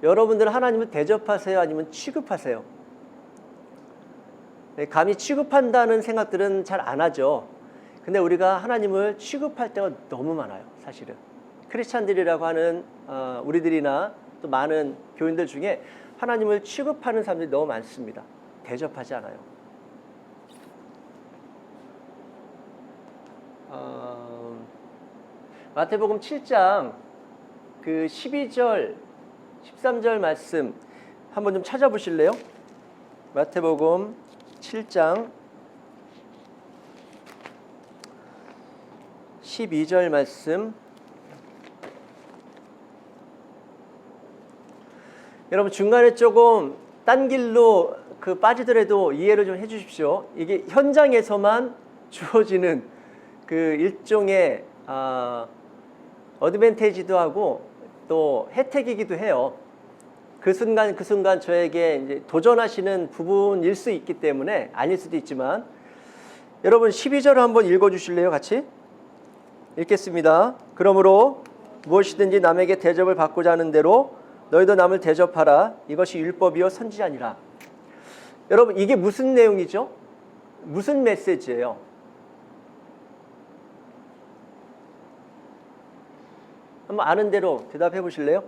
여러분들은 하나님을 대접하세요? 아니면 취급하세요? 감히 취급한다는 생각들은 잘 안 하죠. 근데 우리가 하나님을 취급할 때가 너무 많아요. 사실은. 크리스찬들이라고 하는 우리들이나 또 많은 교인들 중에 하나님을 취급하는 사람들이 너무 많습니다. 대접하지 않아요. 마태복음 7장 그 12절, 13절 말씀 한번 좀 찾아보실래요? 마태복음 7장 12절 말씀. 여러분 중간에 조금 딴 길로 빠지더라도 이해를 좀 해주십시오. 이게 현장에서만 주어지는 그 일종의 어드밴티지도 하고 또 혜택이기도 해요. 그 순간 그 순간 저에게 이제 도전하시는 부분일 수 있기 때문에 아닐 수도 있지만, 여러분 12절을 한번 읽어주실래요? 같이 읽겠습니다. 그러므로 무엇이든지 남에게 대접을 받고자 하는 대로 너희도 남을 대접하라. 이것이 율법이요 선지자니라. 여러분 이게 무슨 내용이죠? 무슨 메시지예요? 한번 아는 대로 대답해 보실래요?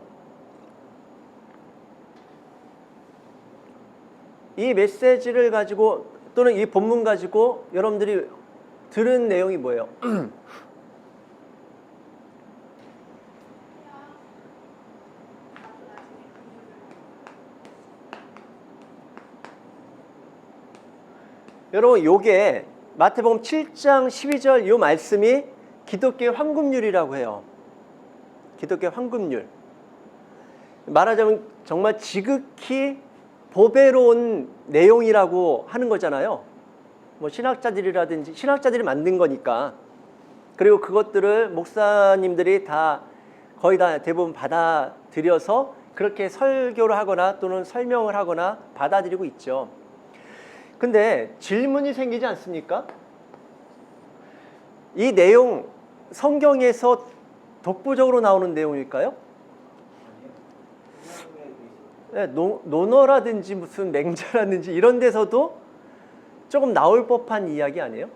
이 메시지를 가지고 또는 이 본문 가지고 여러분들이 들은 내용이 뭐예요? 여러분 요게 마태복음 7장 12절 요 말씀이 기독교의 황금률이라고 해요. 기독교의 황금률. 말하자면 정말 지극히 보배로운 내용이라고 하는 거잖아요. 뭐 신학자들이라든지 신학자들이 만든 거니까. 그리고 그것들을 목사님들이 다 거의 다 대부분 받아들여서 그렇게 설교를 하거나 또는 설명을 하거나 받아들이고 있죠. 근데 질문이 생기지 않습니까? 이 내용 성경에서 독보적으로 나오는 내용일까요? 네, 논어라든지 무슨 맹자라든지 이런 데서도 조금 나올 법한 이야기 아니에요?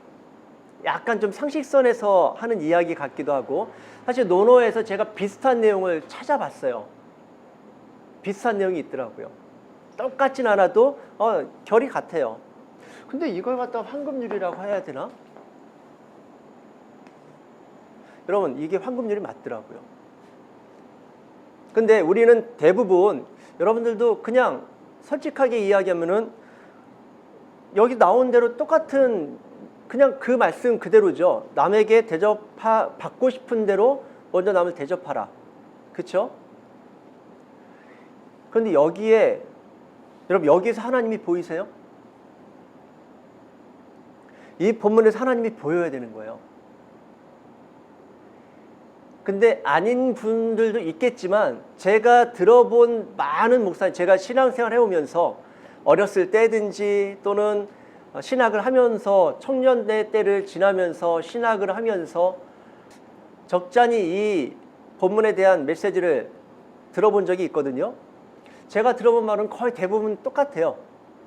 약간 좀 상식선에서 하는 이야기 같기도 하고. 사실 논어에서 제가 비슷한 내용을 찾아봤어요. 비슷한 내용이 있더라고요. 똑같진 않아도 결이 같아요. 근데 이걸 갖다가 황금률이라고 해야 되나? 여러분 이게 황금률이 맞더라고요. 근데 우리는 대부분 여러분들도 그냥 솔직하게 이야기하면은 여기 나온 대로 똑같은 그냥 그 말씀 그대로죠. 남에게 받고 싶은 대로 먼저 남을 대접하라. 그렇죠? 그런데 여기에 여러분 여기에서 하나님이 보이세요? 이 본문에서 하나님이 보여야 되는 거예요. 근데 아닌 분들도 있겠지만 제가 들어본 많은 목사님, 제가 신앙생활 해오면서 어렸을 때든지 또는 신학을 하면서 청년의 때를 지나면서 신학을 하면서 적잖이 이 본문에 대한 메시지를 들어본 적이 있거든요. 제가 들어본 말은 거의 대부분 똑같아요.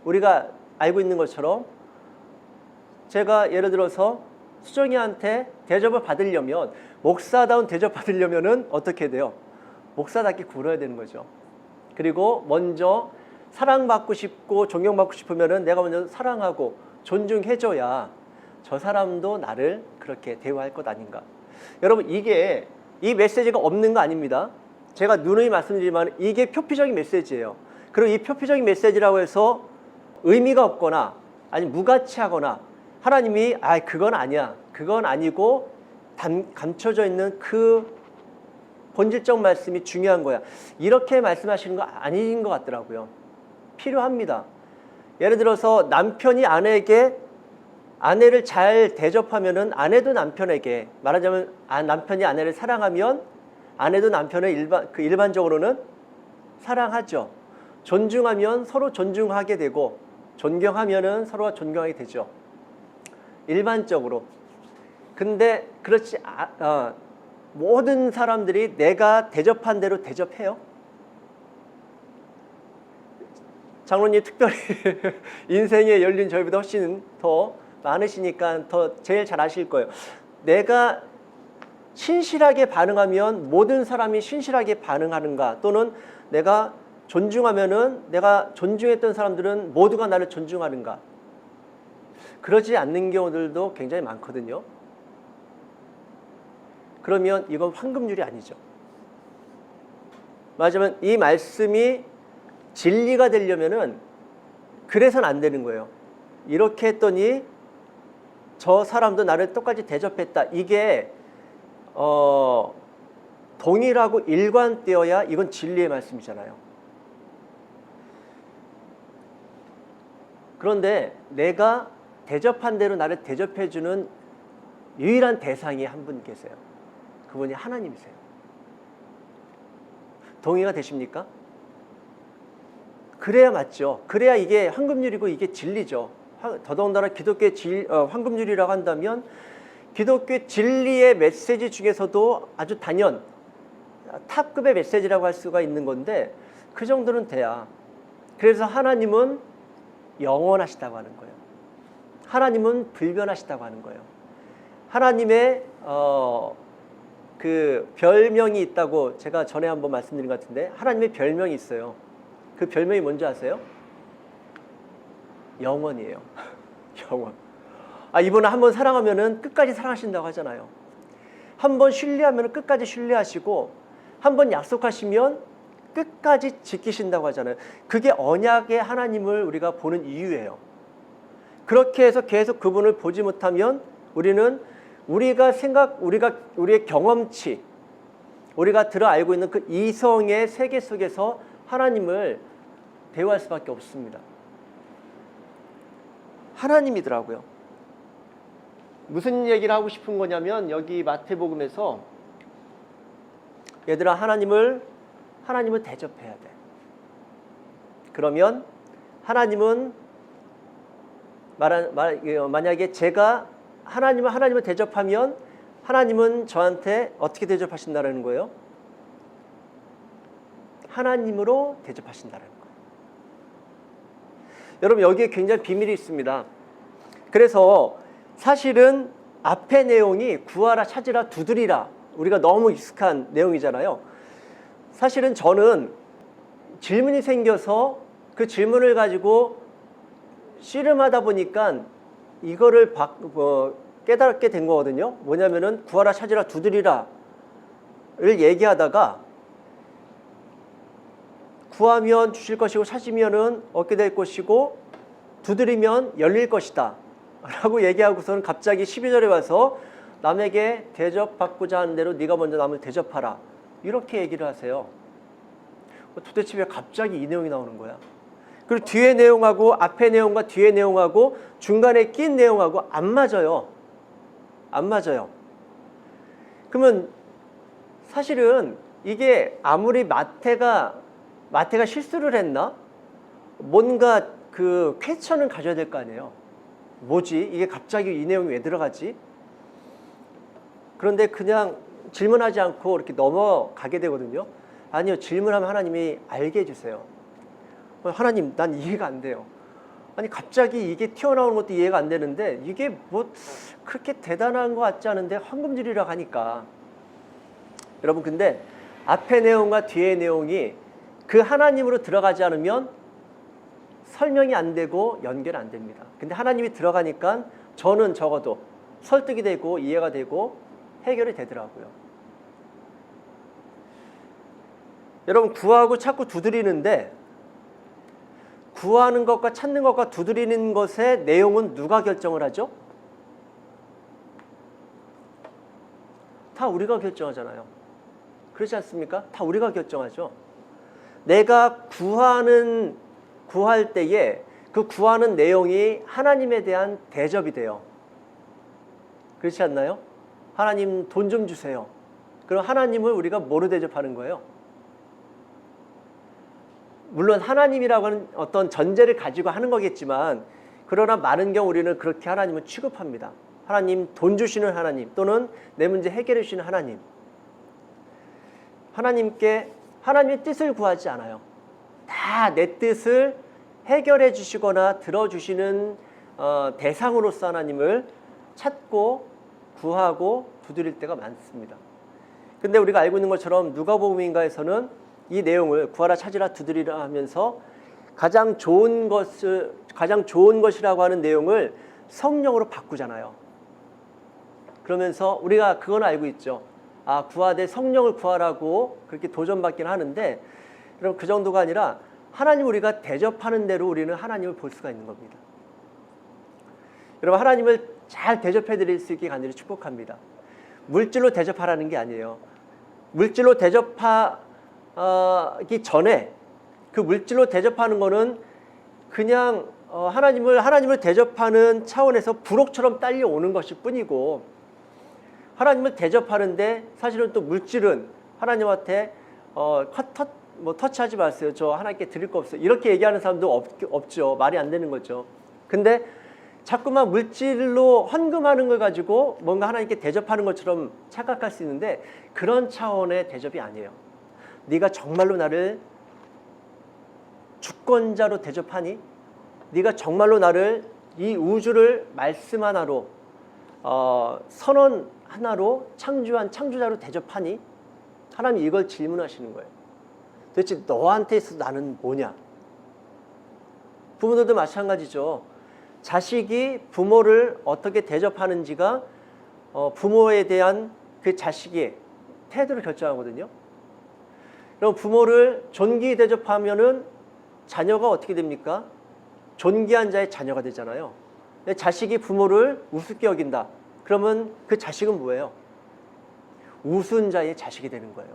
우리가 알고 있는 것처럼 제가 예를 들어서 수정이한테 대접을 받으려면, 목사다운 대접 받으려면은 어떻게 돼요? 목사답게 굴어야 되는 거죠. 그리고 먼저 사랑받고 싶고 존경받고 싶으면은 내가 먼저 사랑하고 존중해줘야 저 사람도 나를 그렇게 대우할 것 아닌가. 여러분 이게 이 메시지가 없는 거 아닙니다. 제가 누누이 말씀드리지만 이게 표피적인 메시지예요. 그리고 이 표피적인 메시지라고 해서 의미가 없거나 아니 무가치하거나 하나님이 그건 아니야, 그건 아니고 감춰져 있는 그 본질적 말씀이 중요한 거야, 이렇게 말씀하시는 거 아닌 것 같더라고요. 필요합니다. 예를 들어서 남편이 아내를 잘 대접하면은 아내도 남편에게, 말하자면 남편이 아내를 사랑하면 아내도 남편을 일반적으로는 사랑하죠. 존중하면 서로 존중하게 되고 존경하면은 서로가 존경하게 되죠. 일반적으로. 근데 그렇지 모든 사람들이 내가 대접한 대로 대접해요? 장로님 특별히 인생에 열린 저희보다 훨씬 더 많으시니까 더 제일 잘 아실 거예요. 내가 신실하게 반응하면 모든 사람이 신실하게 반응하는가, 또는 내가 존중하면은 내가 존중했던 사람들은 모두가 나를 존중하는가. 그러지 않는 경우들도 굉장히 많거든요. 그러면 이건 황금률이 아니죠. 맞으면 이 말씀이 진리가 되려면은 그래서는 안 되는 거예요. 이렇게 했더니 저 사람도 나를 똑같이 대접했다. 이게 동일하고 일관되어야 이건 진리의 말씀이잖아요. 그런데 내가 대접한 대로 나를 대접해주는 유일한 대상이 한 분 계세요. 그분이 하나님이세요. 동의가 되십니까? 그래야 맞죠. 그래야 이게 황금률이고 이게 진리죠. 더더군다나 기독교의 황금률이라고 한다면 기독교의 진리의 메시지 중에서도 아주 단연 탑급의 메시지라고 할 수가 있는 건데, 그 정도는 돼야. 그래서 하나님은 영원하시다고 하는 거예요. 하나님은 불변하시다고 하는 거예요. 하나님의 그 별명이 있다고 제가 전에 한번 말씀드린 것 같은데, 하나님의 별명이 있어요. 그 별명이 뭔지 아세요? 영원이에요. 영원. 이분은 한번 사랑하면은 끝까지 사랑하신다고 하잖아요. 한번 신뢰하면 끝까지 신뢰하시고, 한번 약속하시면 끝까지 지키신다고 하잖아요. 그게 언약의 하나님을 우리가 보는 이유예요. 그렇게 해서 계속 그분을 보지 못하면 우리는 우리의 경험치, 우리가 들어 알고 있는 그 이성의 세계 속에서 하나님을 대화할 수밖에 없습니다. 하나님이더라고요. 무슨 얘기를 하고 싶은 거냐면, 여기 마태복음에서 얘들아, 하나님을 대접해야 돼. 그러면 하나님은 만약에 제가 하나님을 대접하면 하나님은 저한테 어떻게 대접하신다는 거예요? 하나님으로 대접하신다는 거예요. 여러분, 여기에 굉장히 비밀이 있습니다. 그래서 사실은 앞에 내용이 구하라, 찾으라, 두드리라, 우리가 너무 익숙한 내용이잖아요. 사실은 저는 질문이 생겨서 그 질문을 가지고 씨름하다 보니까 이거를 깨닫게 된 거거든요. 뭐냐면은 구하라, 찾으라, 두드리라를 얘기하다가 구하면 주실 것이고, 찾으면은 얻게 될 것이고, 두드리면 열릴 것이다 라고 얘기하고서는 갑자기 12절에 와서 남에게 대접받고자 하는 대로 네가 먼저 남을 대접하라, 이렇게 얘기를 하세요. 도대체 왜 갑자기 이 내용이 나오는 거야? 그리고 뒤에 내용하고 앞에 내용과 뒤에 내용하고 중간에 낀 내용하고 안 맞아요. 안 맞아요. 그러면 사실은 이게 아무리 마태가 실수를 했나? 뭔가 그 퀘스천을 가져야 될 거 아니에요. 뭐지? 이게 갑자기 이 내용이 왜 들어가지? 그런데 그냥 질문하지 않고 이렇게 넘어가게 되거든요. 아니요, 질문하면 하나님이 알게 해주세요. 하나님, 난 이해가 안 돼요. 아니, 갑자기 이게 튀어나오는 것도 이해가 안 되는데 이게 뭐 그렇게 대단한 것 같지 않은데 황금줄이라고 하니까. 여러분, 근데 앞에 내용과 뒤에 내용이 그 하나님으로 들어가지 않으면 설명이 안 되고 연결 안 됩니다. 근데 하나님이 들어가니까 저는 적어도 설득이 되고 이해가 되고 해결이 되더라고요. 여러분, 구하고 찾고 두드리는데, 구하는 것과 찾는 것과 두드리는 것의 내용은 누가 결정을 하죠? 다 우리가 결정하잖아요. 그렇지 않습니까? 다 우리가 결정하죠. 내가 구할 때에 그 구하는 내용이 하나님에 대한 대접이 돼요. 그렇지 않나요? 하나님, 돈 좀 주세요. 그럼 하나님을 우리가 뭐로 대접하는 거예요? 물론 하나님이라고 하는 어떤 전제를 가지고 하는 거겠지만, 그러나 많은 경우 우리는 그렇게 하나님을 취급합니다. 하나님, 돈 주시는 하나님, 또는 내 문제 해결해 주시는 하나님. 하나님의 뜻을 구하지 않아요. 다 내 뜻을 해결해 주시거나 들어주시는 대상으로서 하나님을 찾고 구하고 두드릴 때가 많습니다. 근데 우리가 알고 있는 것처럼 누가복음인가에서는 이 내용을 구하라 찾으라 두드리라 하면서 가장 좋은 것이라고 하는 내용을 성령으로 바꾸잖아요. 그러면서 우리가 그건 알고 있죠. 구하되 성령을 구하라고 그렇게 도전받긴 하는데, 여러분 그 정도가 아니라 하나님 우리가 대접하는 대로 우리는 하나님을 볼 수가 있는 겁니다. 여러분 하나님을 잘 대접해 드릴 수 있게 간절히 축복합니다. 물질로 대접하라는 게 아니에요. 물질로 대접하기 전에 그 물질로 대접하는 거는 그냥 하나님을 대접하는 차원에서 부록처럼 딸려오는 것일 뿐이고, 하나님을 대접하는데 사실은 또 물질은 하나님한테 터치하지 마세요. 저 하나님께 드릴 거 없어요. 이렇게 얘기하는 사람도 없죠. 말이 안 되는 거죠. 근데 자꾸만 물질로 헌금하는 걸 가지고 뭔가 하나님께 대접하는 것처럼 착각할 수 있는데, 그런 차원의 대접이 아니에요. 네가 정말로 나를 주권자로 대접하니? 네가 정말로 나를 이 우주를 말씀 하나로 선언 하나로 창조한 창조자로 대접하니? 하나님 이걸 질문하시는 거예요. 도대체 너한테 있어서 나는 뭐냐? 부모들도 마찬가지죠. 자식이 부모를 어떻게 대접하는지가 부모에 대한 그 자식의 태도를 결정하거든요. 그럼 부모를 존귀히 대접하면은 자녀가 어떻게 됩니까? 존귀한 자의 자녀가 되잖아요. 자식이 부모를 우습게 여긴다. 그러면 그 자식은 뭐예요? 우스운 자의 자식이 되는 거예요.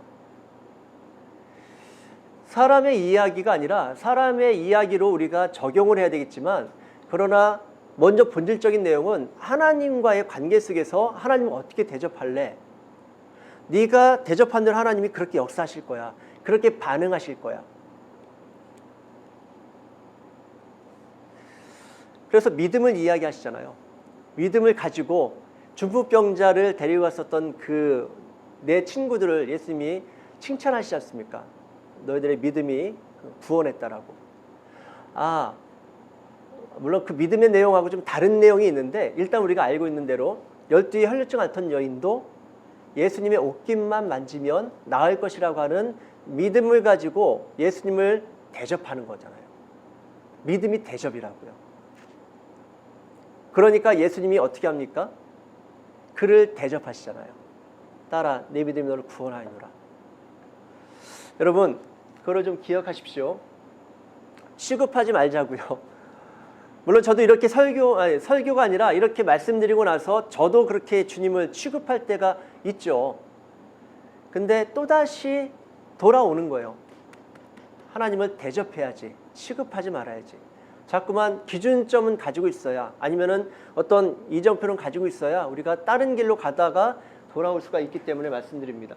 사람의 이야기가 아니라 사람의 이야기로 우리가 적용을 해야 되겠지만, 그러나 먼저 본질적인 내용은 하나님과의 관계 속에서 하나님을 어떻게 대접할래? 네가 대접한 대로 하나님이 그렇게 역사하실 거야. 그렇게 반응하실 거야. 그래서 믿음을 이야기하시잖아요. 믿음을 가지고 중풍병자를 데리고 갔었던 그 내 친구들을 예수님이 칭찬하시지 않습니까? 너희들의 믿음이 구원했다라고. 물론 그 믿음의 내용하고 좀 다른 내용이 있는데, 일단 우리가 알고 있는 대로 12의 혈루증 앓던 여인도 예수님의 옷깃만 만지면 나을 것이라고 하는 믿음을 가지고 예수님을 대접하는 거잖아요. 믿음이 대접이라고요. 그러니까 예수님이 어떻게 합니까? 그를 대접하시잖아요. 따라 내 믿음이 너를 구원하리노라. 여러분 그걸 좀 기억하십시오. 취급하지 말자고요. 물론 저도 이렇게 설교가 아니라 이렇게 말씀드리고 나서 저도 그렇게 주님을 취급할 때가 있죠. 근데 또다시 돌아오는 거예요. 하나님을 대접해야지, 취급하지 말아야지. 자꾸만 기준점은 가지고 있어야, 아니면은 어떤 이정표는 가지고 있어야 우리가 다른 길로 가다가 돌아올 수가 있기 때문에 말씀드립니다.